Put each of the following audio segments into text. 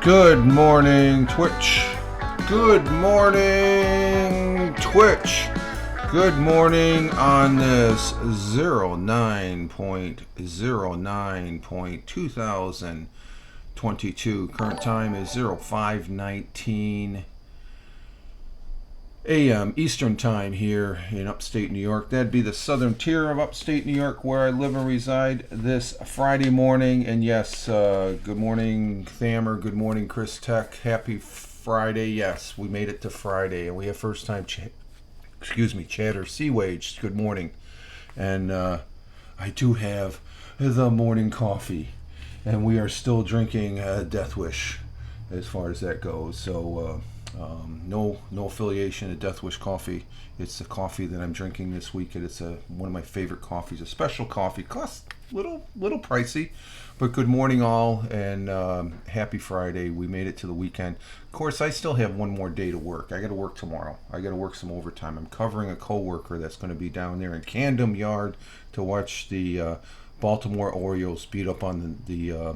Good morning, Twitch. Good morning, Twitch. Good morning on this 09.09.2022. Current time is 05:19 a.m. Eastern Time here in Upstate New York. That'd be the southern tier of Upstate New York where I live and reside this Friday morning. And yes, good morning, Thamer. Good morning, Chris Tech. Happy Friday. Yes, we made it to Friday, and we have first time chatter Sea-Wage. Good morning. And I do have the morning coffee, and we are still drinking Death Wish as far as that goes. So no affiliation to Death Wish coffee. It's the coffee that I'm drinking this week, and it's one of my favorite coffees. A special coffee, costs little pricey, but good morning all, and happy Friday. We made it to the weekend. Of course, I still have one more day to work. I got to work tomorrow. I got to work some overtime. I'm covering a coworker that's going to be down there in Camden Yard to watch the Baltimore Orioles beat up on the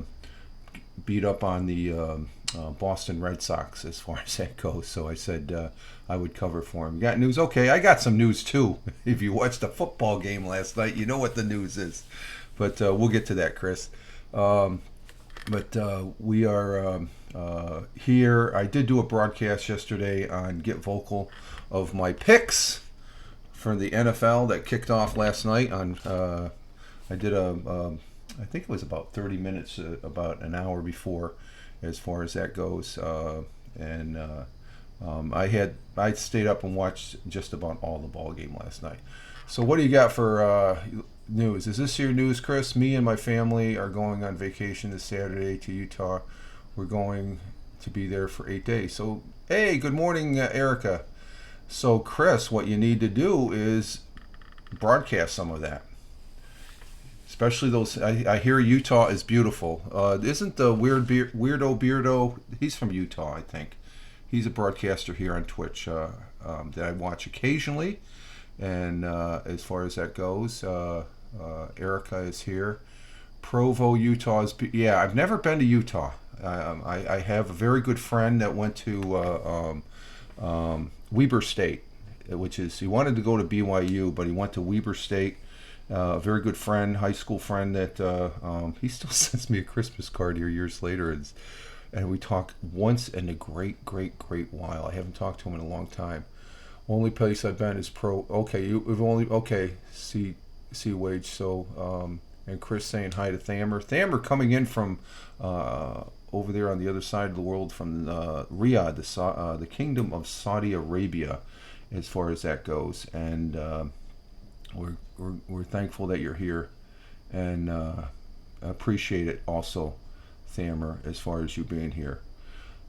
Boston Red Sox as far as that goes. So I said I would cover for him. Got news? Okay, I got some news too. If you watched the football game last night, you know what the news is. But we'll get to that, Chris. But we are here. I did do a broadcast yesterday on Get Vocal of my picks for the NFL that kicked off last night. I did I think it was about 30 minutes, about an hour before, as far as that goes. I stayed up and watched just about all the ball game last night. So what do you got for news? Is this your news, Chris? Me and my family are going on vacation this Saturday to Utah. We're going to be there for 8 days. So, hey, good morning, Erica. So, Chris, what you need to do is broadcast some of that. Especially those, I hear Utah is beautiful. Isn't the weirdo Beardo, he's from Utah, I think. He's a broadcaster here on Twitch that I watch occasionally. And as far as that goes, Erica is here. Provo, Utah is, yeah, I've never been to Utah. I have a very good friend that went to Weber State, which is, he wanted to go to BYU, but he went to Weber State. A very good friend, high school friend that he still sends me a Christmas card here years later, and we talk once in a great while. I haven't talked to him in a long time. Only place I've been is Sea-Wage. So and Chris saying hi to Thamer coming in from over there on the other side of the world from Riyadh, the Kingdom of Saudi Arabia, as far as that goes, and we're thankful that you're here, and appreciate it also, Thamer, as far as you being here.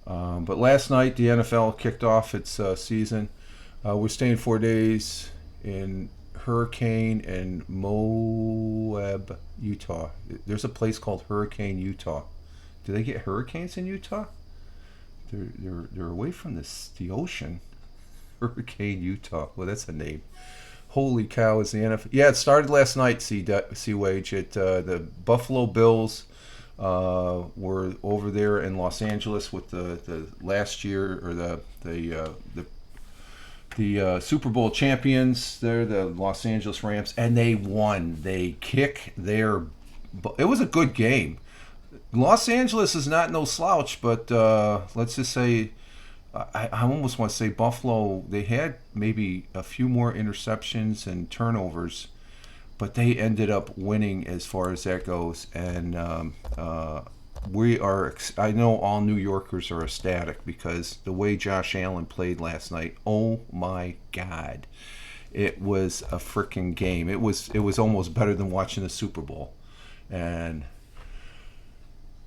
But last night the NFL kicked off its season. We're staying 4 days in Hurricane and Moab, Utah. There's a place called Hurricane, Utah. Do they get hurricanes in Utah? They're away from the ocean. Hurricane, Utah. Well, that's a name. Holy cow, is the NFL... Yeah, it started last night, Sea-Wage. The Buffalo Bills were over there in Los Angeles with the last year, or the Super Bowl champions. They're the Los Angeles Rams, and they won. They kick their... It was a good game. Los Angeles is not no slouch, but let's just say... I almost want to say Buffalo, they had maybe a few more interceptions and turnovers, but they ended up winning as far as that goes. And I know all New Yorkers are ecstatic because the way Josh Allen played last night, oh my God, it was a freaking game. It was almost better than watching the Super Bowl. And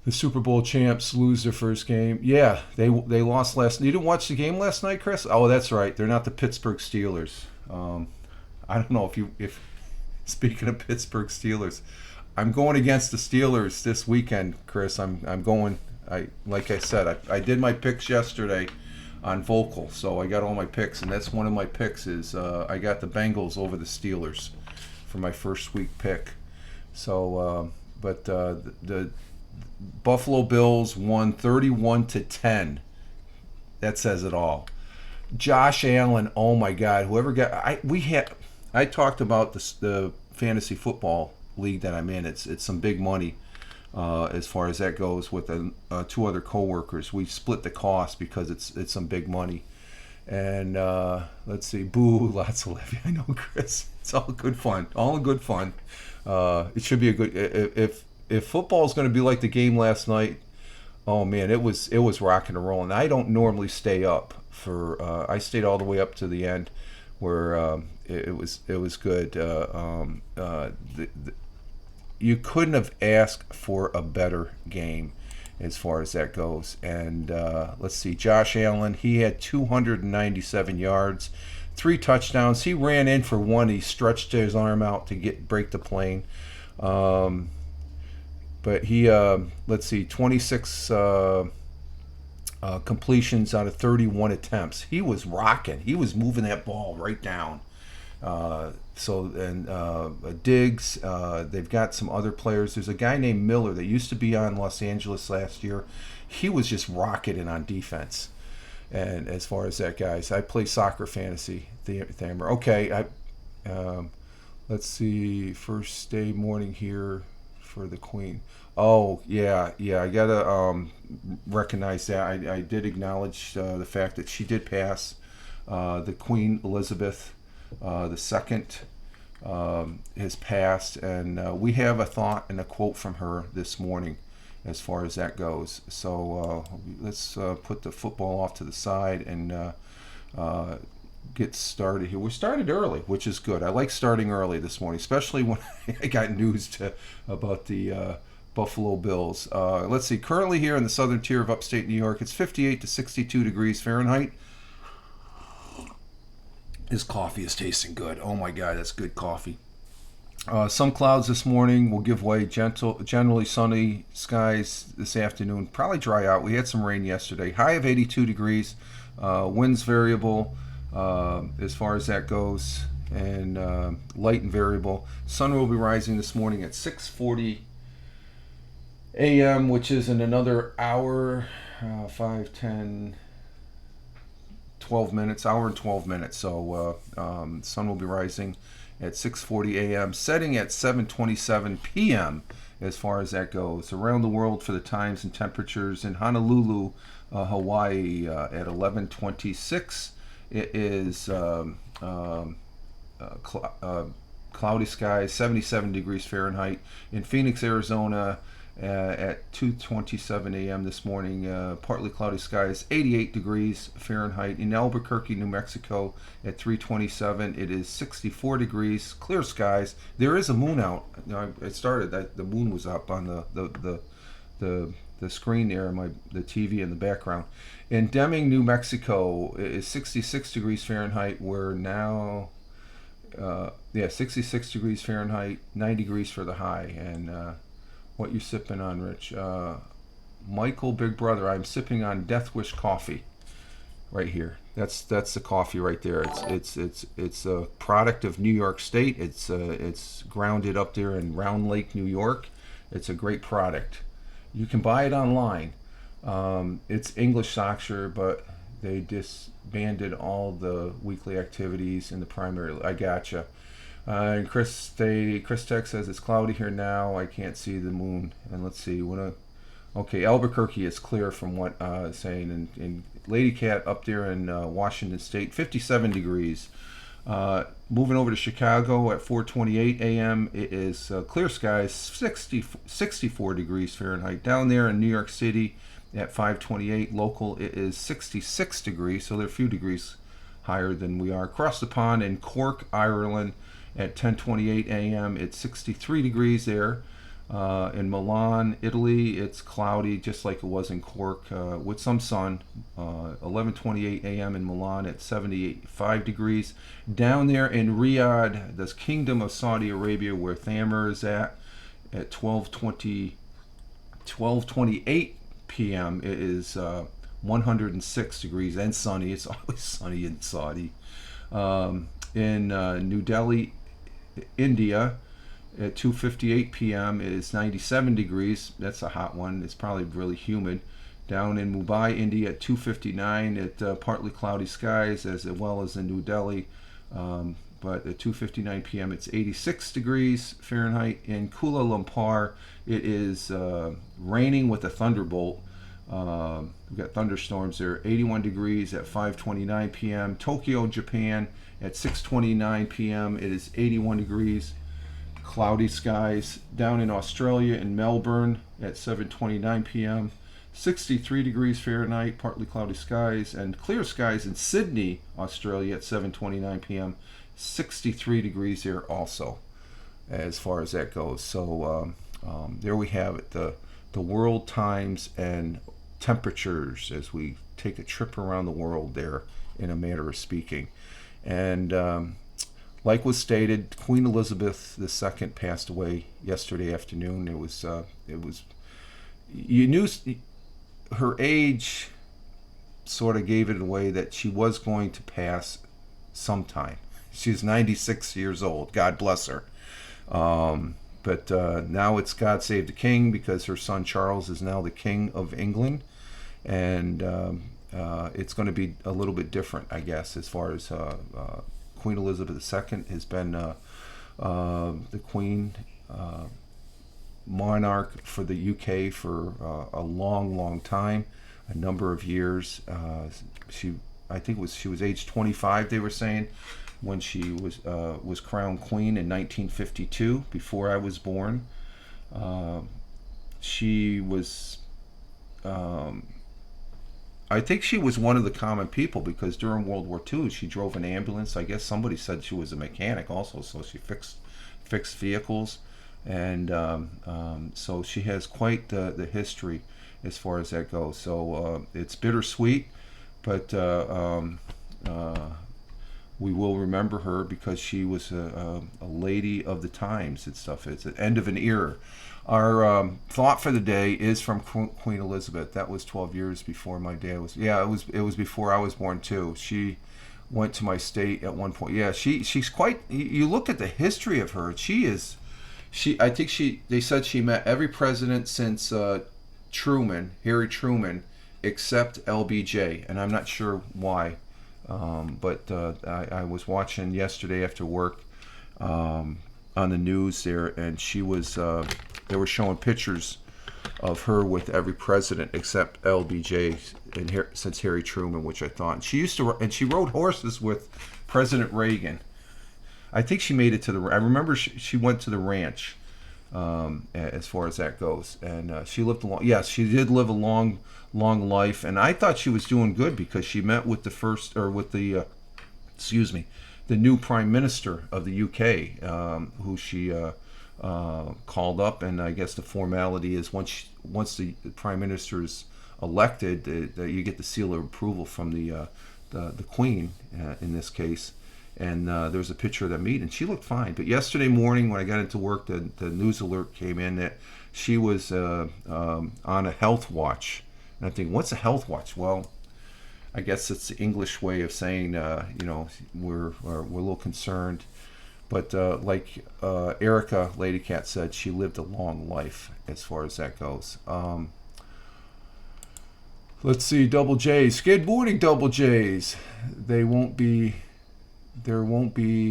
the Super Bowl champs lose their first game. Yeah, they lost last night. You didn't watch the game last night, Chris? Oh, that's right. They're not the Pittsburgh Steelers. I don't know if speaking of Pittsburgh Steelers, I'm going against the Steelers this weekend, Chris. I'm going. Like I said, I did my picks yesterday on Vocal, so I got all my picks, and that's one of my picks is I got the Bengals over the Steelers for my first week pick. So, but the Buffalo Bills won 31-10. That says it all. Josh Allen, oh my God! Whoever got I talked about the fantasy football league that I'm in. It's some big money as far as that goes. With two other coworkers, we split the cost because it's some big money. And let's see, boo, lots of Levy. I know, Chris. It's all good fun. All in good fun. It should be a good. If football is going to be like the game last night, oh man, it was rocking and rolling. I don't normally stay up for. I stayed all the way up to the end, where it was good. You couldn't have asked for a better game as far as that goes. And let's see, Josh Allen, he had 297 yards, 3 touchdowns. He ran in for one. He stretched his arm out to break the plane. But he, let's see, 26 completions out of 31 attempts. He was rocking. He was moving that ball right down. Diggs, they've got some other players. There's a guy named Miller that used to be on Los Angeles last year. He was just rocketing on defense. And as far as that, guys, I play soccer fantasy. Thamer. Okay, let's see. First day morning here for the Queen. Oh yeah. I gotta recognize that. I did acknowledge the fact that she did pass. The Queen Elizabeth the second has passed, and we have a thought and a quote from her this morning as far as that goes. So let's put the football off to the side and get started here. We started early, which is good. I like starting early this morning, especially when I got news about the Buffalo Bills. Let's see, currently here in the southern tier of upstate New York, it's 58 to 62 degrees Fahrenheit. His coffee is tasting good. Oh my God, that's good coffee. Some clouds this morning will give way. Generally sunny skies this afternoon. Probably dry out. We had some rain yesterday. High of 82 degrees. Winds variable as far as that goes, and light and variable. Sun will be rising this morning at 6:40 a.m., which is in another hour, 5, 10, 12 minutes, hour and 12 minutes. So sun will be rising at 6:40 a.m., setting at 7:27 p.m. as far as that goes. Around the world for the times and temperatures: in Honolulu, Hawaii, at 11:26, it is cloudy skies, 77 degrees Fahrenheit. In Phoenix, Arizona, at 2:27 a.m. this morning, partly cloudy skies, 88 degrees Fahrenheit. In Albuquerque, New Mexico, at 3:27, it is 64 degrees, clear skies. There is a moon out. It started that the moon was up on the screen there, the TV in the background. In Deming, New Mexico, it is 66 degrees Fahrenheit. We're now 66 degrees Fahrenheit, 9 degrees for the high. And what you sipping on, Rich? Michael, big brother, I'm sipping on Death Wish coffee right here. That's the coffee right there. It's a product of New York State. It's grounded up there in Round Lake, New York. It's a great product. You can buy it online. It's English Soxer, but they disbanded all the weekly activities in the primary. I gotcha. And Chris Tech says it's cloudy here now. I can't see the moon. And let's see. Okay, Albuquerque is clear from what it's saying. And Lady Cat up there in Washington State, 57 degrees. Moving over to Chicago at 4:28 a.m. It is clear skies, 64 degrees Fahrenheit. Down there in New York City at 5:28 local, it is 66 degrees. So they're a few degrees higher than we are. Across the pond in Cork, Ireland, at 10:28 a.m. it's 63 degrees there. In Milan, Italy, it's cloudy just like it was in Cork with some sun. 11:28 a.m. in Milan at 75 degrees. Down there in Riyadh, the Kingdom of Saudi Arabia, where Thamer is at 12:28 p.m. it is 106 degrees and sunny. It's always sunny in Saudi. In New Delhi, India, At 2:58 p.m. it is 97 degrees. That's a hot one. It's probably really humid. Down in Mumbai, India at 2:59, at partly cloudy skies, as well as in New Delhi. But at 2:59 p.m. it's 86 degrees Fahrenheit. In Kuala Lumpur, it is raining with a thunderbolt. We've got thunderstorms there. 81 degrees at 5:29 p.m. Tokyo, Japan, at 6:29 p.m. it is 81 degrees. Cloudy skies. Down in Australia, in Melbourne, at 7:29 p.m. 63 degrees Fahrenheit, partly cloudy skies, and clear skies in Sydney, Australia, at 7:29 p.m. 63 degrees there also, as far as that goes. So there we have it, the world times and temperatures as we take a trip around the world there, in a manner of speaking. And like was stated, Queen Elizabeth II passed away yesterday afternoon. It was you knew her age sort of gave it away that she was going to pass sometime. She's 96 years old. God bless her. But now it's God Save the King, because her son Charles is now the King of England. And it's going to be a little bit different, I guess, as far as Queen Elizabeth II has been the Queen monarch for the UK for a long time, a number of years. I think she was age 25, they were saying, when she was crowned queen in 1952, before I was born. She was I think she was one of the common people, because during World War II she drove an ambulance. I guess somebody said she was a mechanic also, so she fixed vehicles. And so she has quite the history as far as that goes. So it's bittersweet, but we will remember her, because she was a lady of the times and stuff. It's the end of an era. Our thought for the day is from Queen Elizabeth. That was 12 years before my dad was. Yeah, it was before I was born too. She went to my state at one point. Yeah, she's quite. You look at the history of her. I think they said she met every president since Harry Truman, except LBJ, and I'm not sure why. But I was watching yesterday after work on the news there, and they were showing pictures of her with every president except LBJ since Harry Truman, which I thought. And she rode horses with President Reagan. I think she made it to I remember she went to the ranch, as far as that goes, and she lived a long. Yes, she did live a long life, and I thought she was doing good, because she met with the new Prime Minister of the UK, who she called up, and I guess the formality is once the Prime Minister is elected, you get the seal of approval from the Queen in this case. And there was a picture of them meeting, and she looked fine. But yesterday morning when I got into work, the news alert came in that she was on a health watch. And I think, what's a health watch? Well, I guess it's the English way of saying, we're a little concerned. But like Erica Lady Cat said, she lived a long life as far as that goes. Let's see, Double J's. Good morning, Double J's. There won't be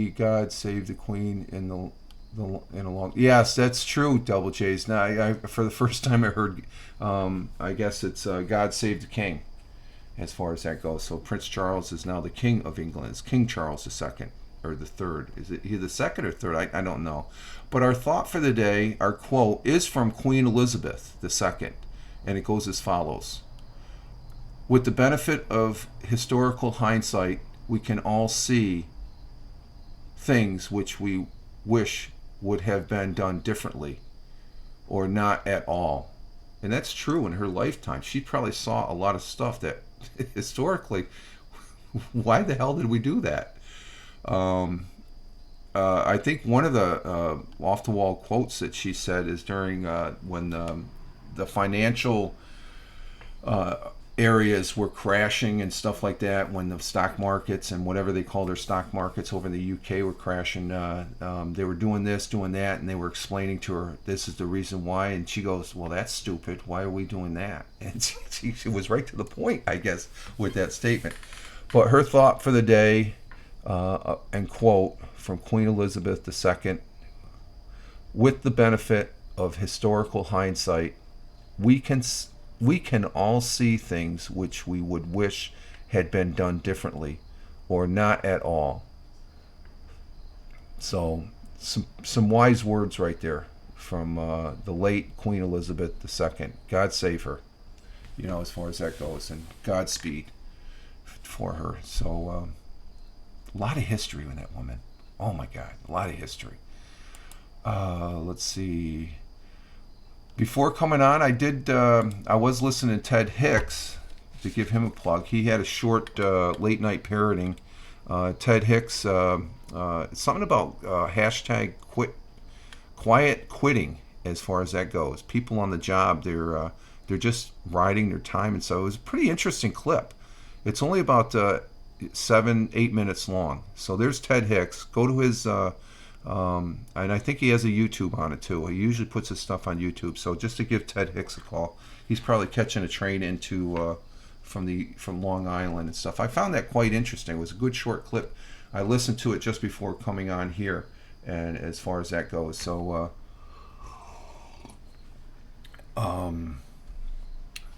God Save the Queen in a long. Yes, that's true, Double J's. Now, I for the first time I heard. I guess it's God Save the King, as far as that goes. So Prince Charles is now the King of England. It's King Charles II or the third. Is it he the second or third? I don't know. But our thought for the day, our quote, is from Queen Elizabeth II, and it goes as follows: with the benefit of historical hindsight, we can all see things which we wish would have been done differently or not at all. And that's true in her lifetime. She probably saw a lot of stuff that historically, why the hell did we do that? I think one of the off-the-wall quotes that she said is during when the financial areas were crashing and stuff like that when the stock markets and whatever they call their stock markets over in the UK were crashing. They were doing this, doing that, and they were explaining to her, this is the reason why. And she goes, well, that's stupid. Why are we doing that? And she was right to the point, I guess, with that statement. But her thought for the day, and quote from Queen Elizabeth II, with the benefit of historical hindsight, we can all see things which we would wish had been done differently or not at all. So some wise words right there from the late Queen Elizabeth II. God save her, as far as that goes, and Godspeed for her. So a lot of history with that woman. Oh my God, a lot of history. Let's see. Before coming on, I was listening to Ted Hicks, to give him a plug. He had a short late night parroting. Ted Hicks, something about hashtag quiet quitting, as far as that goes. People on the job, they're just riding their time, and so it was a pretty interesting clip. It's only about 7-8 minutes long. So there's Ted Hicks. Go to his and I think he has a YouTube on it too. He usually puts his stuff on YouTube. So just to give Ted Hicks a call, he's probably catching a train into from Long Island and stuff. I found that quite interesting. It was a good short clip. I listened to it just before coming on here, and as far as that goes, so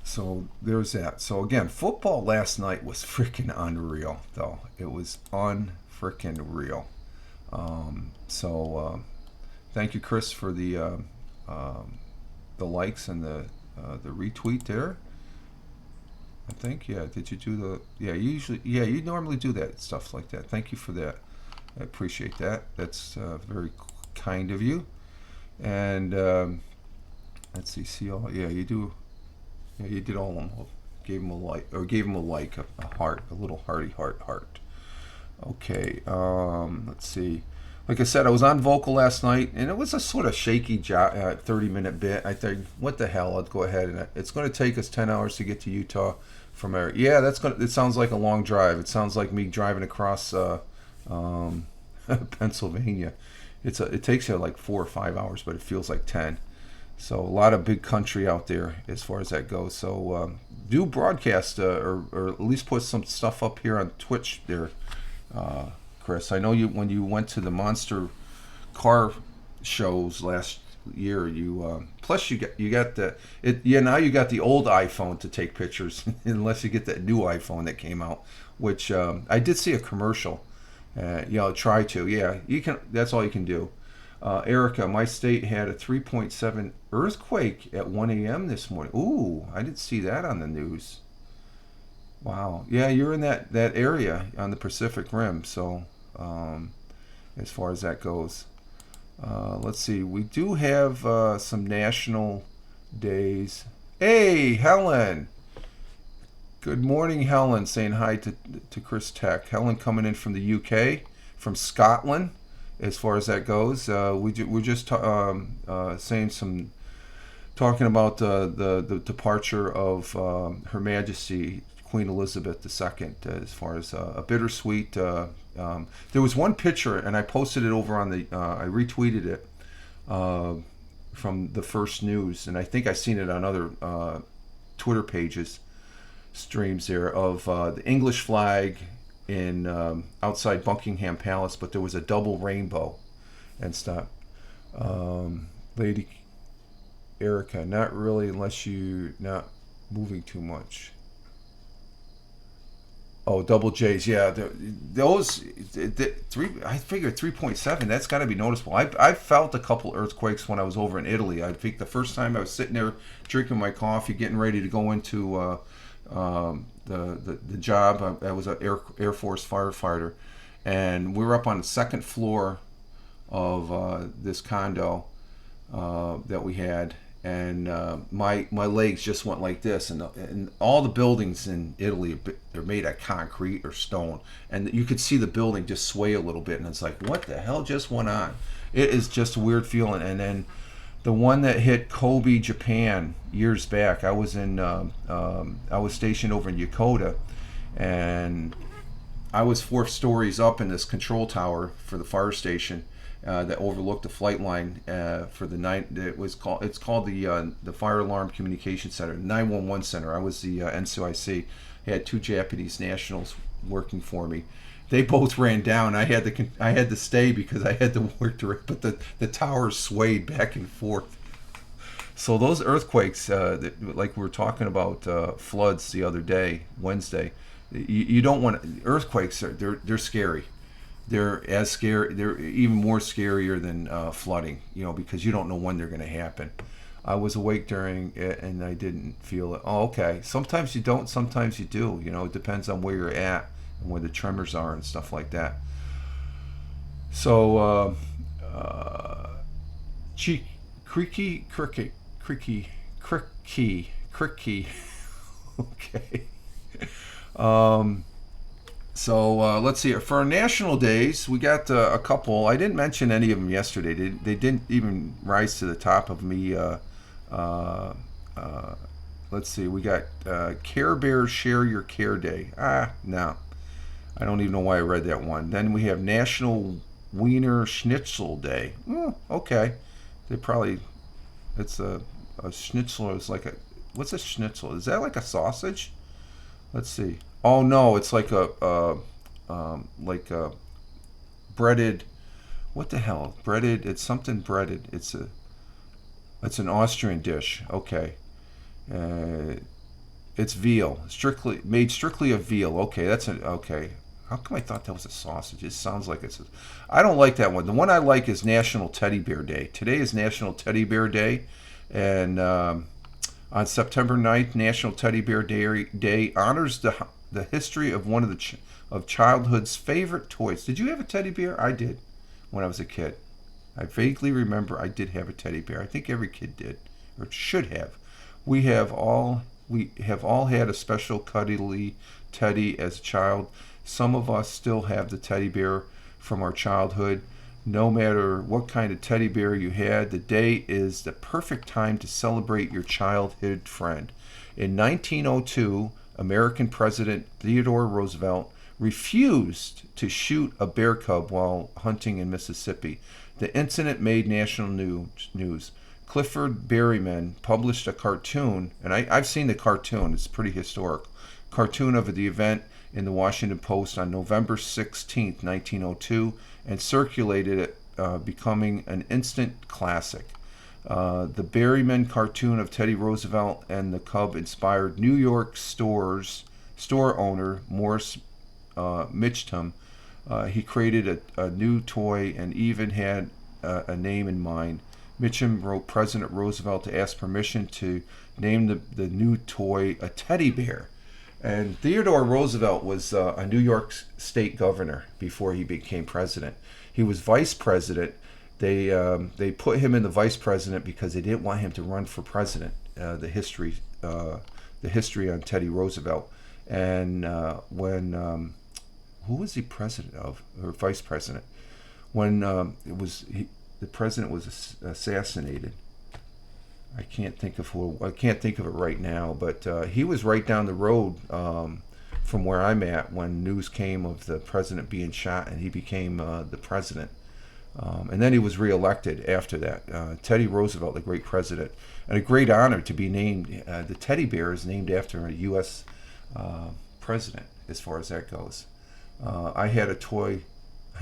so there's that. So again, football last night was freaking unreal, though. It was unfreaking real. Thank you, Chris, for the likes and the retweet there. I think, yeah. Did you do the? Yeah, you normally do that stuff like that. Thank you for that. I appreciate that. That's very kind of you. And let's see all. Yeah, you do. Yeah, you did all of them. Gave him a like, a heart, a little heart. Okay, let's see. Like I said, I was on vocal last night, and it was a sort of shaky 30-minute bit. I think, what the hell? I'll go ahead, and it's going to take us 10 hours to get to Utah from there. Yeah, it sounds like a long drive. It sounds like me driving across Pennsylvania. It takes you like 4 or 5 hours, but it feels like 10. So a lot of big country out there as far as that goes. So do broadcast or at least put some stuff up here on Twitch there. Chris, I know when you went to the monster car shows last year, plus you got now you got the old iPhone to take pictures, unless you get that new iPhone that came out, which I did see a commercial. Try to, you can. That's all you can do. Erica, my state had a 3.7 earthquake at 1 a.m. this morning. Ooh, I didn't see that on the news. Wow. Yeah, you're in that area on the Pacific Rim. So, as far as that goes, let's see. We do have some national days. Hey, Helen. Good morning, Helen. Saying hi to Chris Tech. Helen coming in from the UK, from Scotland. As far as that goes, we're just talking about the departure of Her Majesty Queen Elizabeth II, as far as a bittersweet. There was one picture, and I posted it over on I retweeted it from the First News, and I think I've seen it on other Twitter pages, streams there, of the English flag in outside Buckingham Palace, but there was a double rainbow and stuff. Lady Erica, not really, unless you're not moving too much. Oh, double J's, yeah. I figured 3.7. That's got to be noticeable. I felt a couple earthquakes when I was over in Italy. I think the first time I was sitting there drinking my coffee, getting ready to go into the job. I was an Air Force firefighter, and we were up on the second floor of this condo that we had, and my legs just went like this, and all the buildings in Italy, they're made of concrete or stone, and you could see the building just sway a little bit, and it's like, what the hell just went on? It is just a weird feeling. And then The one that hit Kobe, Japan, years back. I was stationed over in Yokota, and I was 4 stories up in this control tower for the fire station that overlooked the flight line for the night. It's called the Fire Alarm Communication Center, 911 Center. I was the NCIC. I had 2 Japanese nationals working for me. They both ran down. I had to stay because I had to work direct, but the towers swayed back and forth. So those earthquakes, like we were talking about floods the other day, Wednesday, you don't want earthquakes. They're scary. They're even more scarier than flooding. Because you don't know when they're going to happen. I was awake during it and I didn't feel it. Oh, okay. Sometimes you don't. Sometimes you do. It depends on where you're at and where the tremors are and stuff like that. So, creaky, cricky. Okay. So let's see. For our national days, we got a couple. I didn't mention any of them yesterday. They didn't even rise to the top of me. Let's see. We got Care Bears Share Your Care Day. No. I don't even know why I read that one. Then we have National Wiener Schnitzel Day. Okay. It's a schnitzel. It's like what's a schnitzel? Is that like a sausage? Let's see. Oh no, it's like a breaded. What the hell? Breaded. It's something breaded. It's an Austrian dish. Okay. It's veal. Strictly of veal. Okay, okay. How come I thought that was a sausage? It sounds like it's. I don't like that one. The one I like is National Teddy Bear Day. Today is National Teddy Bear Day, and on September 9th, National Teddy Bear Day honors the history of one of childhood's favorite toys. Did you have a teddy bear? I did when I was a kid. I vaguely remember I did have a teddy bear. I think every kid did, or should have. We have all had a special cuddly teddy as a child. Some of us still have the teddy bear from our childhood. No matter what kind of teddy bear you had, the day is the perfect time to celebrate your childhood friend. In 1902, American President Theodore Roosevelt refused to shoot a bear cub while hunting in Mississippi. The incident made national news. Clifford Berryman published a cartoon, and I've seen the cartoon. It's pretty historic. Cartoon of the event in the Washington Post on November 16th, 1902, and circulated it, becoming an instant classic. The Berryman cartoon of Teddy Roosevelt and the cub inspired New York store owner Morris Mitchum. He created a new toy and even had a name in mind. Mitchum wrote President Roosevelt to ask permission to name the new toy a teddy bear. And Theodore Roosevelt was a New York state governor before he became president. He was vice president. They put him in the vice president because they didn't want him to run for president. The history on Teddy Roosevelt, and who was he president of or vice president when the president was assassinated. I can't think of it right now, but he was right down the road from where I'm at when news came of the president being shot, and he became the president. And then he was reelected after that. Teddy Roosevelt, the great president, and a great honor to be named. The teddy bear is named after a U.S. President, as far as that goes. I had a toy,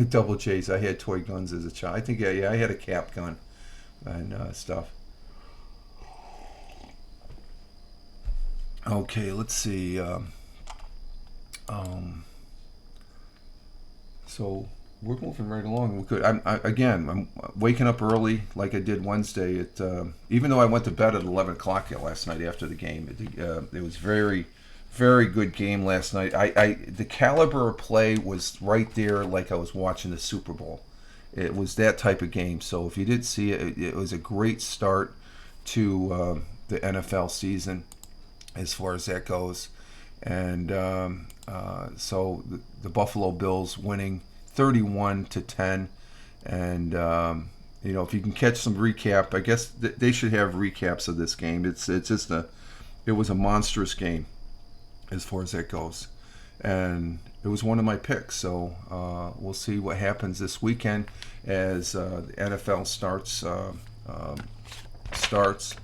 double J's. I had toy guns as a child. I think I had a cap gun and stuff. Okay, let's see. So we're moving right along. We could. I'm waking up early like I did Wednesday. Even though I went to bed at 11 o'clock last night after the game, it was very, very good game last night. The caliber of play was right there, like I was watching the Super Bowl. It was that type of game. So if you did see it, it was a great start to the NFL season, as far as that goes. And so the Buffalo Bills winning 31-10, and if you can catch some recap, I guess they should have recaps of this game. It was a monstrous game as far as that goes, and it was one of my picks. So we'll see what happens this weekend as the NFL starts.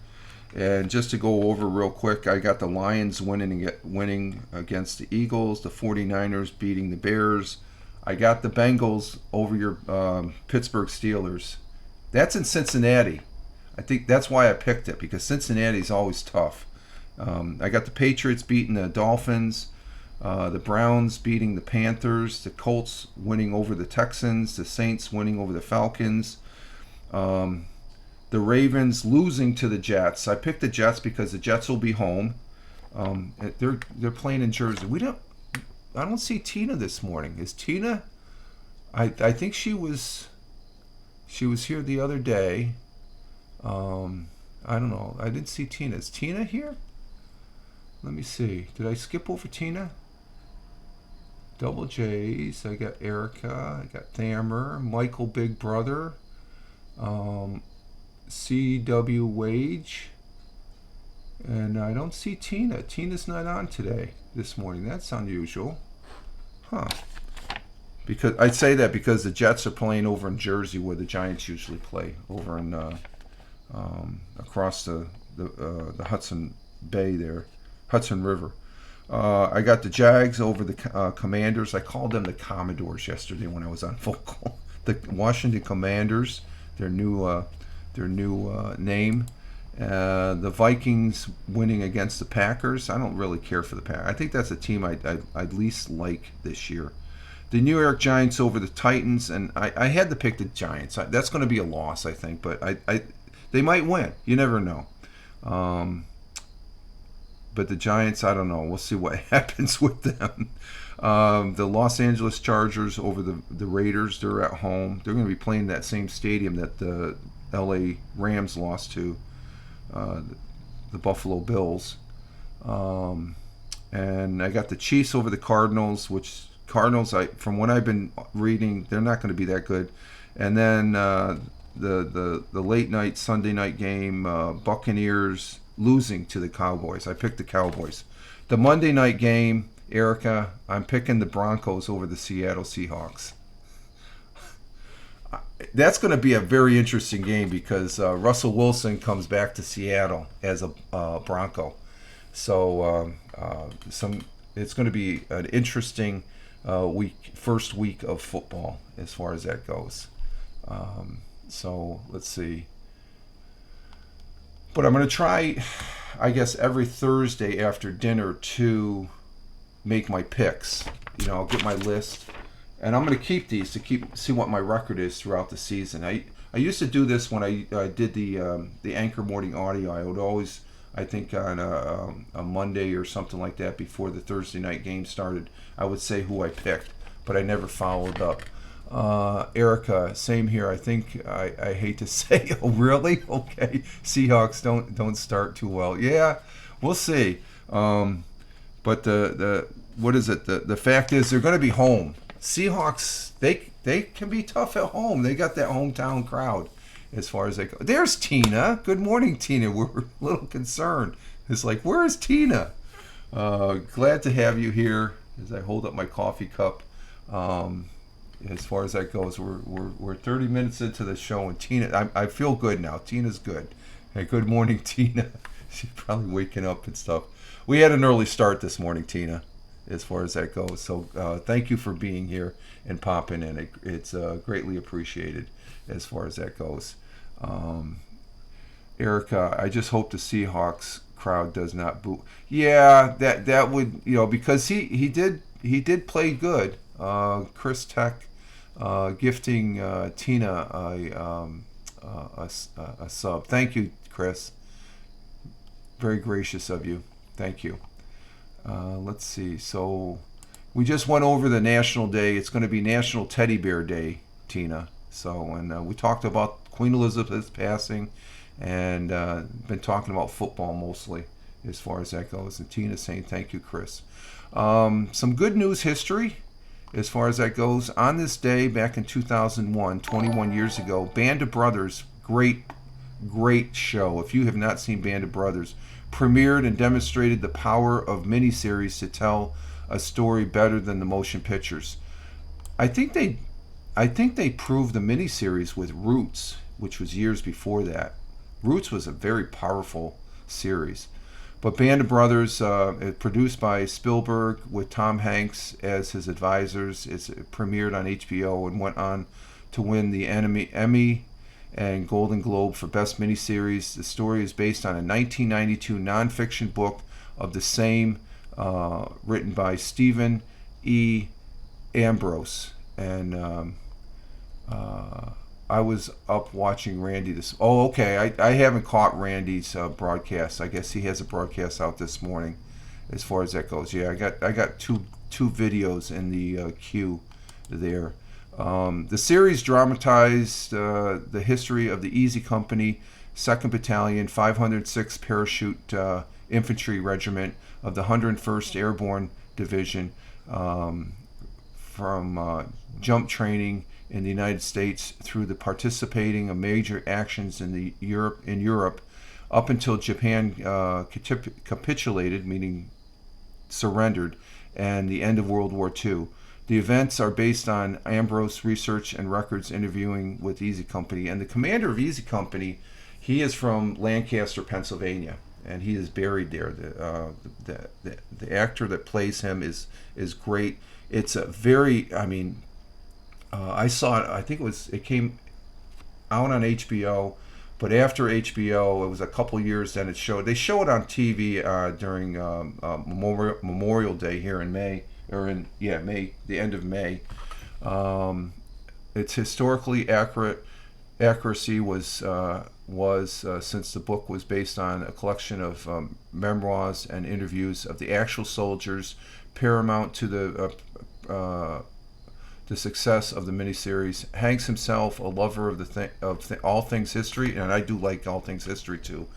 And just to go over real quick, I got the Lions winning against the Eagles, the 49ers beating the Bears. I got the Bengals over your Pittsburgh Steelers. That's in Cincinnati. I think that's why I picked it, because Cincinnati's always tough. I got the Patriots beating the Dolphins, the Browns beating the Panthers, the Colts winning over the Texans, the Saints winning over the Falcons, the Ravens losing to the Jets. I picked the Jets because the Jets will be home. They're playing in Jersey. I don't see Tina this morning. Is Tina? I think she was here the other day. I don't know. I didn't see Tina. Is Tina here? Let me see. Did I skip over Tina? Double J's. I got Erica. I got Thammer. Michael Big Brother. C.W. Wage. And I don't see Tina. Tina's not on this morning. That's unusual. Huh. Because I'd say that because the Jets are playing over in Jersey, where the Giants usually play, over in across the Hudson Bay there, Hudson River. I got the Jags over the Commanders. I called them the Commodores yesterday when I was on Vocal. The Washington Commanders, their new name. The Vikings winning against the Packers. I don't really care for the Packers. I think that's a team I'd least like this year. The New York Giants over the Titans, and I had to pick the Giants. That's going to be a loss, I think, but they might win. You never know. But the Giants, I don't know. We'll see what happens with them. The Los Angeles Chargers over the Raiders. They're at home. They're going to be playing that same stadium that the L.A. Rams lost to. The Buffalo Bills. And I got the Chiefs over the Cardinals, which Cardinals, from what I've been reading, they're not going to be that good. And then the late night Sunday night game, Buccaneers losing to the Cowboys. I picked the Cowboys. The Monday night game, Erica, I'm picking the Broncos over the Seattle Seahawks. That's going to be a very interesting game because Russell Wilson comes back to Seattle as a Bronco. So it's going to be an interesting first week of football as far as that goes. So let's see. But I'm going to try, I guess, every Thursday after dinner to make my picks. I'll get my list. And I'm going to keep these to see what my record is throughout the season. I used to do this when I did the Anchor Morning Audio. I would always, I think on a Monday or something like that before the Thursday night game started, I would say who I picked, but I never followed up. Erica, same here. I think I hate to say, oh really? Okay, Seahawks don't start too well. Yeah, we'll see. But the what is it? The fact is they're going to be home. Seahawks, they can be tough at home. They got that hometown crowd as far as they go. There's Tina. Good morning, Tina. We're a little concerned. It's like, where is Tina? Glad to have you here as I hold up my coffee cup. As far as that goes, we're 30 minutes into the show, and Tina, I feel good now. Tina's good. Hey, good morning, Tina. She's probably waking up and stuff. We had an early start this morning, Tina, as far as that goes. So thank you for being here and popping in. It's greatly appreciated as far as that goes. Erica, I just hope the Seahawks crowd does not boo. Yeah, that would, because he did play good. Chris Tech gifting Tina a sub. Thank you, Chris. Very gracious of you. Thank you. Let's see. So we just went over the National Day. It's going to be National Teddy Bear Day, Tina. So, and we talked about Queen Elizabeth's passing, and been talking about football mostly as far as that goes. And Tina's saying thank you, Chris. Some good news history as far as that goes. On this day, back in 2001, 21 years ago, Band of Brothers, great show. If you have not seen Band of Brothers, premiered and demonstrated the power of miniseries to tell a story better than the motion pictures. I think they proved the miniseries with Roots, which was years before that. Roots was a very powerful series. But Band of Brothers, produced by Spielberg with Tom Hanks as his advisors, it premiered on HBO and went on to win the Emmy and Golden Globe for Best Miniseries. The story is based on a 1992 nonfiction book of the same, written by Stephen E. Ambrose. And I was up watching Randy this. Oh, okay. I haven't caught Randy's broadcast. I guess he has a broadcast out this morning, as far as that goes. Yeah, I got two videos in the queue there. The series dramatized the history of the Easy Company, 2nd Battalion, 506th Parachute Infantry Regiment of the 101st Airborne Division, from jump training in the United States through the participating of major actions in Europe up until Japan capitulated, meaning surrendered, and the end of World War II. The events are based on Ambrose research and records interviewing with Easy Company. And the commander of Easy Company, he is from Lancaster, Pennsylvania, and he is buried there. The actor that plays him is great. It's a very, I saw it, I think it came out on HBO, but after HBO, it was a couple years, then they show it on TV during Memorial Day here in May, May, the end of May. Its historically accuracy was since the book was based on a collection of memoirs and interviews of the actual soldiers, paramount to the success of the miniseries. Hanks himself, a lover of all things history, and I do like all things history too,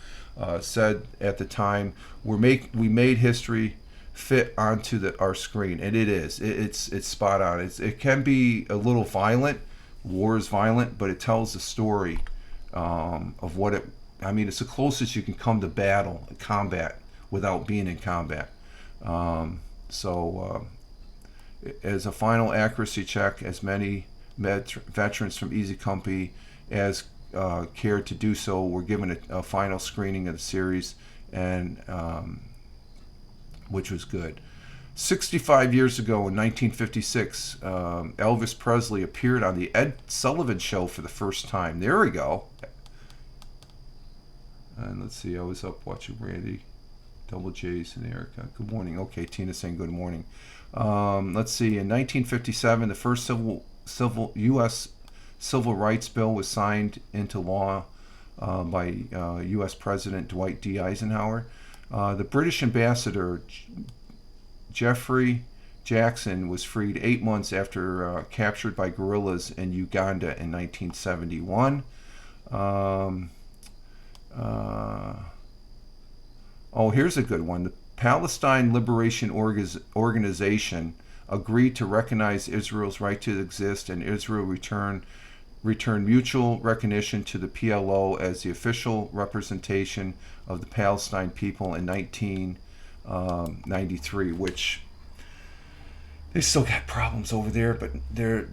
said at the time, we made history fit onto our screen, and it is. It's spot on. It can be a little violent. War is violent, but it tells the story of what it. It's the closest you can come to combat, without being in combat. As a final accuracy check, as many veterans from Easy Company as cared to do so were given a final screening of the series, and which was good. 65 years ago, in 1956, Elvis Presley appeared on the Ed Sullivan Show for the first time. There we go. And let's see, I was up watching Randy, Double J's, and Erica. Good morning. Okay, Tina saying good morning. Let's see, in 1957, the first U.S. Civil Rights Bill was signed into law by U.S. President Dwight D. Eisenhower. The British ambassador, Jeffrey Jackson, was freed 8 months after captured by guerrillas in Uganda in 1971. Here's a good one. The Palestine Liberation Organization agreed to recognize Israel's right to exist, and Israel returned mutual recognition to the PLO as the official representation of the Palestine people in 1993. Which they still got problems over there, but they're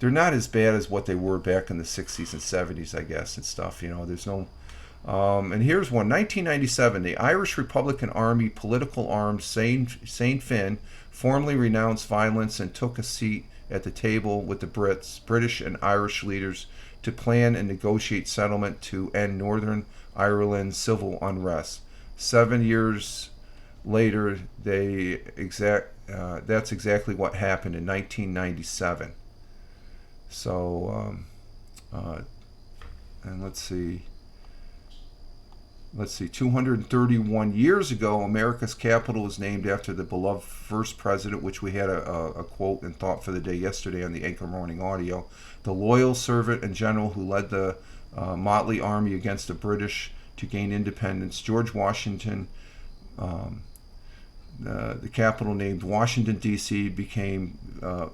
not as bad as what they were back in the 60s and 70s, I guess, and stuff. There's no. And here's one. 1997, the Irish Republican Army political arm Sinn Féin formally renounced violence and took a seat at the table with the British and Irish leaders to plan and negotiate settlement to end Northern Ireland's civil unrest. 7 years later, that's exactly what happened in 1997. So, and let's see, 231 years ago, America's capital was named after the beloved first president, which we had a quote and thought for the day yesterday on the Anchor Morning Audio. The loyal servant and general who led the motley army against the British to gain independence, George Washington, the capital named Washington, D.C. became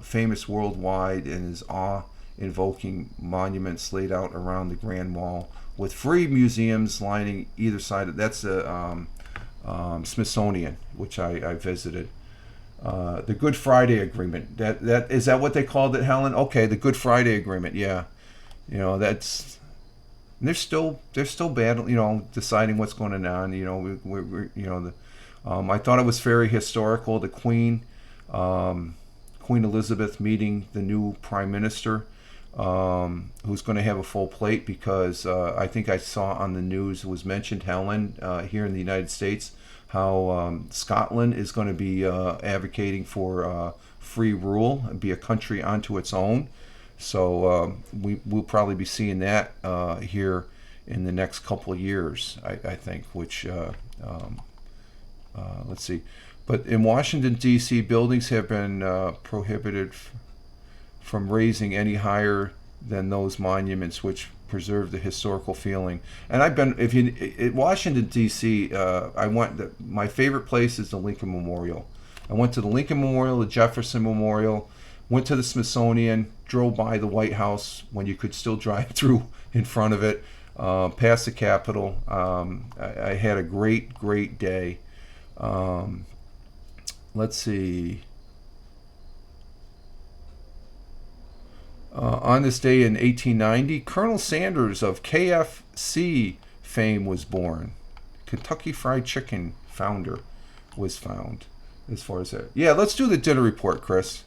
famous worldwide in his awe-invoking monuments laid out around the Grand Mall, with free museums lining either side. That's the Smithsonian, which I visited. The Good Friday Agreement. That is that what they called it, Helen? Okay, the Good Friday Agreement. Yeah, that's they're still battling, deciding what's going on. I thought it was very historical. The Queen Elizabeth meeting the new Prime Minister, who's going to have a full plate because I think I saw on the news, it was mentioned, Helen, here in the United States, how Scotland is going to be advocating for free rule and be a country unto its own. So we'll probably be seeing that here in the next couple of years, I think, which, let's see. But in Washington, D.C., buildings have been prohibited from raising any higher than those monuments which preserve the historical feeling. And I've been, in Washington, D.C., my favorite place is the Lincoln Memorial. I went to the Lincoln Memorial, the Jefferson Memorial, went to the Smithsonian, drove by the White House when you could still drive through in front of it, past the Capitol. I had a great day. Let's see. On this day in 1890, Colonel Sanders of KFC fame was born. Kentucky Fried Chicken founder was found. As far as that, yeah, let's do the dinner report, Chris.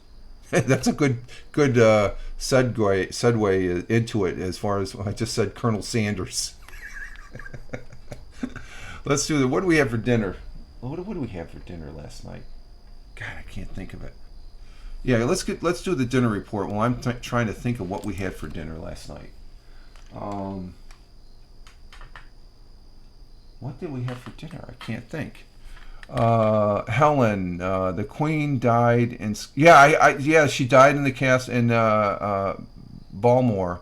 That's a good segue into it. As far as I just said, Colonel Sanders. Let's do what do we have for dinner? What do we have for dinner last night? God, I can't think of it. Yeah, let's do the dinner report while I'm trying to think of what we had for dinner last night. What did we have for dinner? I can't think. Helen, the Queen died in. Yeah, she died in the cast in Balmore.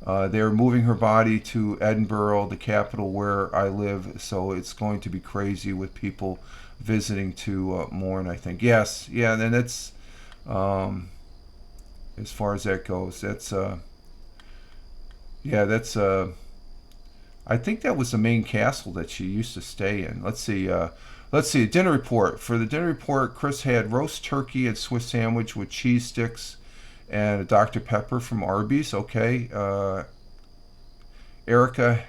They were moving her body to Edinburgh, the capital where I live. So it's going to be crazy with people visiting to mourn, I think. Yes, yeah, and that's as far as that goes. That's I think that was the main castle that she used to stay in. Let's see, dinner report. For the dinner report, Chris had roast turkey and Swiss sandwich with cheese sticks and a Dr. Pepper from Arby's. Okay. Erica,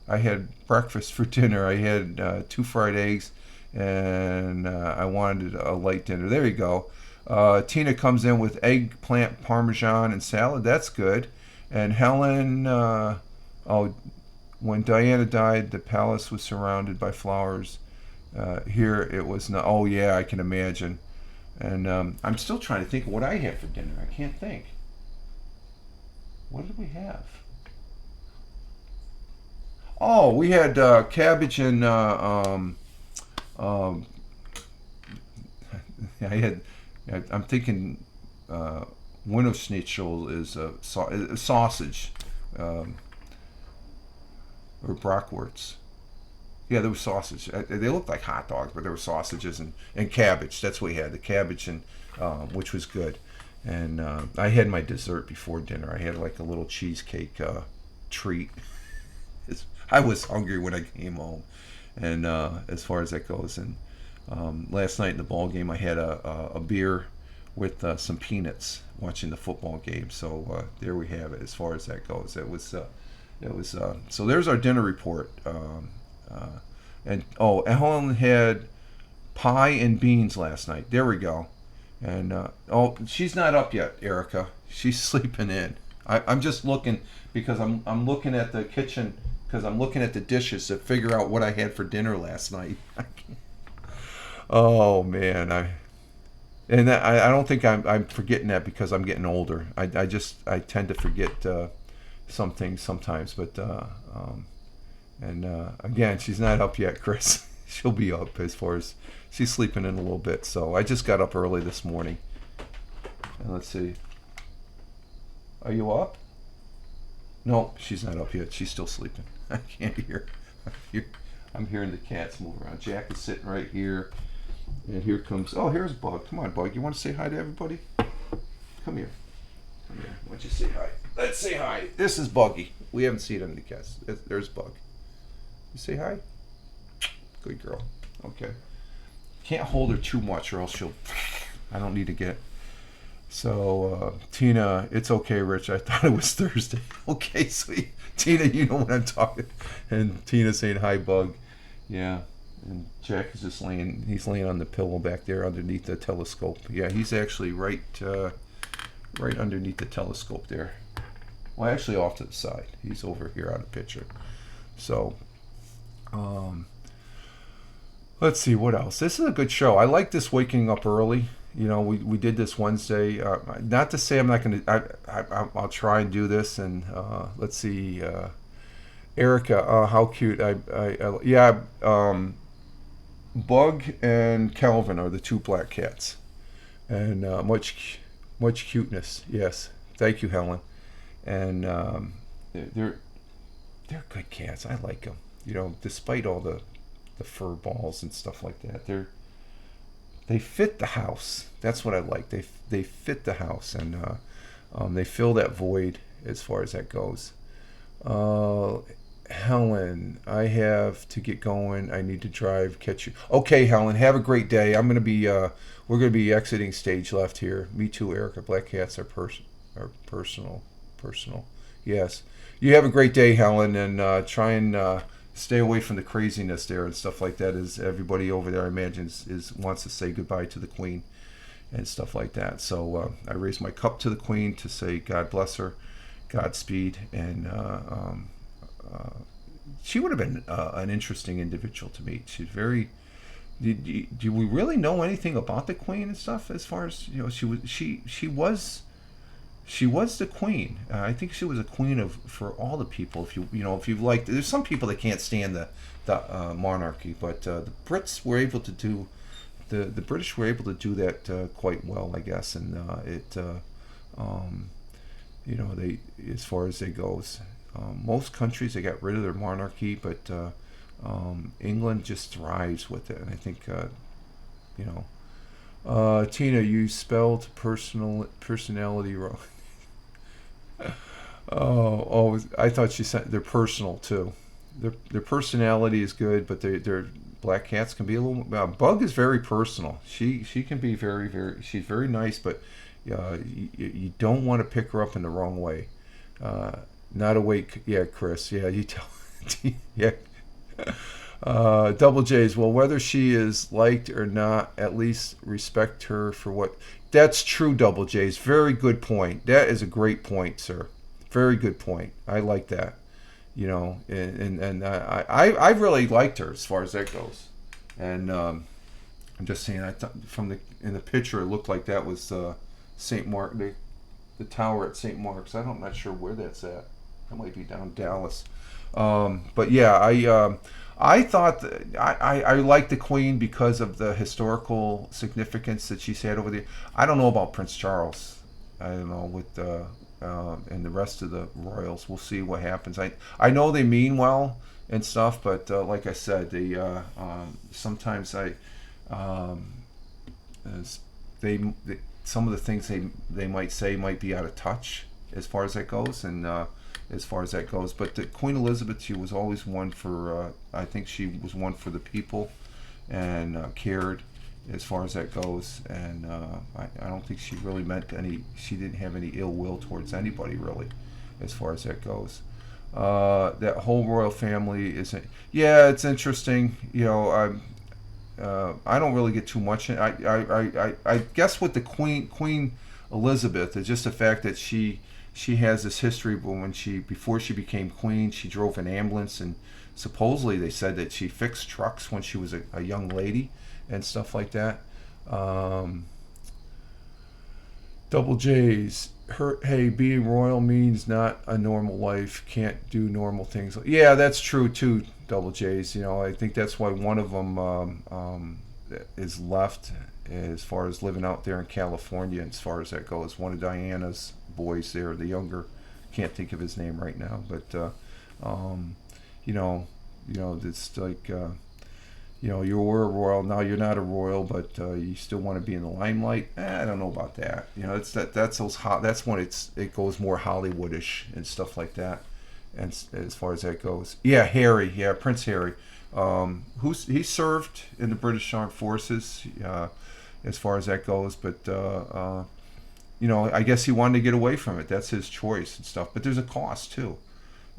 I had breakfast for dinner. I had 2 fried eggs, and I wanted a light dinner. There you go. Tina comes in with eggplant parmesan and salad. That's good. And Helen, when Diana died, the palace was surrounded by flowers. Here it was not. Oh yeah, I can imagine. And I'm still trying to think of what I had for dinner. I can't think. What did we have? Oh, we had cabbage and I had. I'm thinking Wienerschnitzel is sausage, or bratwurst. Yeah, there was sausage. They looked like hot dogs, but there were sausages and cabbage. That's what we had, the cabbage, and which was good. And I had my dessert before dinner. I had like a little cheesecake treat. I was hungry when I came home. And as far as that goes, and last night in the ball game, I had a beer with some peanuts watching the football game. So there we have it. As far as that goes, it was so. There's our dinner report. And Helen had pie and beans last night. There we go. And she's not up yet, Erica. She's sleeping in. I'm just looking because I'm looking at the kitchen because I'm looking at the dishes to figure out what I had for dinner last night. Oh man, I don't think I'm forgetting that because I'm getting older. I tend to forget some things sometimes, but again, she's not up yet, Chris. She'll be up as far as she's sleeping in a little bit. So I just got up early this morning. And let's see. Are you up? No, she's not up yet. She's still sleeping. I can't hear. I'm hearing the cats move around. Jack is sitting right here. And here comes, oh, here's Bug. Come on, Bug. You want to say hi to everybody? Come here. Come here. Why don't you say hi? Let's say hi. This is Buggy. We haven't seen him in the cast. There's Bug. You say hi? Good girl. Okay. Can't hold her too much or else she'll... I don't need to get... So, Tina, it's okay, Rich. I thought it was Thursday. Okay, sweet. Tina, you know what I'm talking. And Tina saying, hi, Bug. Yeah. And Jack is just laying, he's laying on the pillow back there underneath the telescope. Yeah, he's actually right underneath the telescope there. Well, actually off to the side. He's over here out of picture. So, let's see, what else? This is a good show. I like this waking up early. You know, we did this Wednesday. Not to say I'm not going to, I'll try and do this. And let's see, Erica, how cute. Bug and Calvin are the two black cats. And much cuteness. Yes. Thank you, Helen. And they're good cats. I like them. You know, despite all the fur balls and stuff like that. They fit the house. That's what I like. They fit the house, and they fill that void as far as that goes. Helen, I have to get going. I need to drive. Catch you. Okay, Helen. Have a great day. I'm gonna be. We're gonna be exiting stage left here. Me too, Erica. Black cats are personal. Yes. You have a great day, Helen, and try and stay away from the craziness there and stuff like that. As everybody over there, I imagine, wants to say goodbye to the Queen and stuff like that. So I raise my cup to the Queen to say God bless her, Godspeed, and she would have been an interesting individual to meet. She's very. Do we really know anything about the Queen and stuff? As far as, you know, she was the queen. I think she was a queen for all the people. If you like, there's some people that can't stand the monarchy, but the Brits were able to do. The British were able to do that quite well, I guess, and they, as far as it goes, most countries, they got rid of their monarchy, but England just thrives with it, and I think Tina, you spelled personality wrong. I thought she said they're personal too. Their personality is good, but their black cats can be a little. Bug is very personal. She can be very, very. She's very nice, but you don't want to pick her up in the wrong way. Not awake. Yeah, Chris. Yeah, you tell. Yeah. Double J's. Well, whether she is liked or not, at least respect her for what. That's true, Double J's. Very good point. That is a great point, sir. Very good point. I like that. You know, and I really liked her as far as that goes. And I'm just saying, I thought in the picture it looked like that was St. Mark, the tower at St. Mark's. I'm not sure where that's at. That might be down Dallas. But yeah, I thought I liked the Queen because of the historical significance that she's had over there. I don't know about Prince Charles. I don't know with and the rest of the royals. We'll see what happens. I know they mean well and stuff, but like I said, they sometimes some of the things they might say might be out of touch as far as that goes, and but the Queen Elizabeth, she was always one for I think she was one for the people and cared as far as that goes, and I don't think she really she didn't have any ill will towards anybody really as far as that goes. That whole royal family it's interesting, you know. I don't really get too much in. I guess with the Queen Elizabeth, it's just the fact that she has this history. But before she became queen, she drove an ambulance, and supposedly they said that she fixed trucks when she was a young lady and stuff like that. Double J's. Hey, being royal means not a normal life. Can't do normal things. Yeah, that's true too, Double J's. You know, I think that's why one of them is left as far as living out there in California. As far as that goes, one of Diana's boys there, the younger, can't think of his name right now, but it's like you know, you were a royal, now you're not a royal, but you still want to be in the limelight. I don't know about that. You know, it's that's when it goes more Hollywoodish and stuff like that. And as far as that goes, yeah, Harry, yeah, Prince Harry, he served in the British Armed Forces, as far as that goes, but you know, I guess he wanted to get away from it. That's his choice and stuff. But there's a cost too,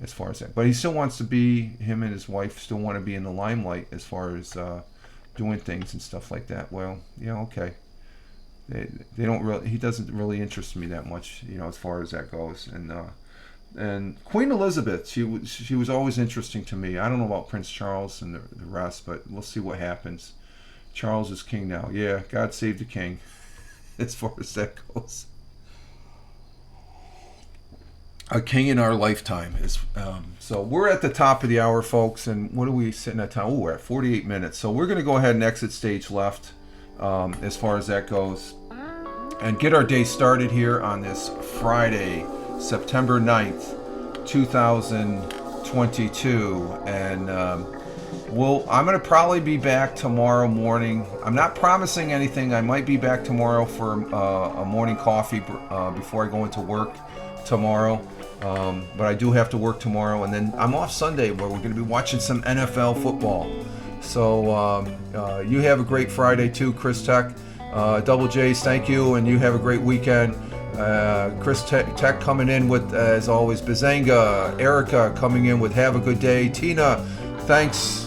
as far as that. But he still wants to be, him and his wife still want to be in the limelight as far as doing things and stuff like that. Well, yeah, okay. They don't really. He doesn't really interest me that much, you know, as far as that goes. And Queen Elizabeth, she was always interesting to me. I don't know about Prince Charles and the rest, but we'll see what happens. Charles is king now. Yeah, God save the king, as far as that goes. A king in our lifetime is. So we're at the top of the hour, folks, and what are we sitting at time? Oh, we're at 48 minutes. So we're going to go ahead and exit stage left, as far as that goes, and get our day started here on this Friday, September 9th, 2022, and I'm going to probably be back tomorrow morning. I'm not promising anything. I might be back tomorrow for a morning coffee before I go into work tomorrow, but I do have to work tomorrow, and then I'm off Sunday where we're going to be watching some NFL football. So you have a great Friday too, Chris Tech. Double J's, thank you, and you have a great weekend. Chris Tech coming in with, as always, Bazanga. Erica coming in with have a good day. Tina, thanks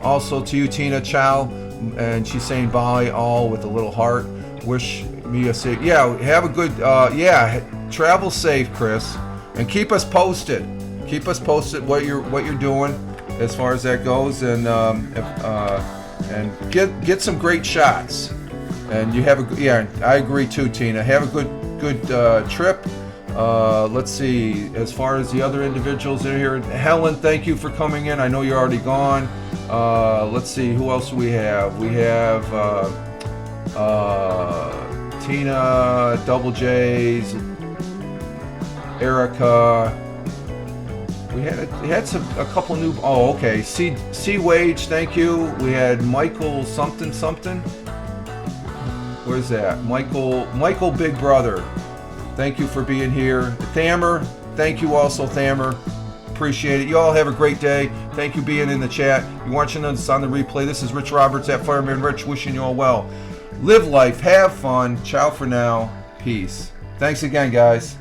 also to you, Tina Chow, and she's saying bye all with a little heart. Wish me a safe, yeah, have a good, travel safe, Chris, and keep us posted. Keep us posted what you're doing as far as that goes, and get some great shots. And you have I agree too, Tina. Have a good trip. Let's see, as far as the other individuals in here, Helen, thank you for coming in. I know you're already gone. Let's see, who else do we have? We have Tina, Double J's, Erica. We had a couple new. Oh, okay. C Wage, thank you. We had Michael something. Where's that? Michael Big Brother. Thank you for being here. Thammer, thank you also, Thammer. Appreciate it. You all have a great day. Thank you for being in the chat. You're watching us on the replay. This is Rich Roberts at Fireman Rich, wishing you all well. Live life, have fun. Ciao for now. Peace. Thanks again, guys.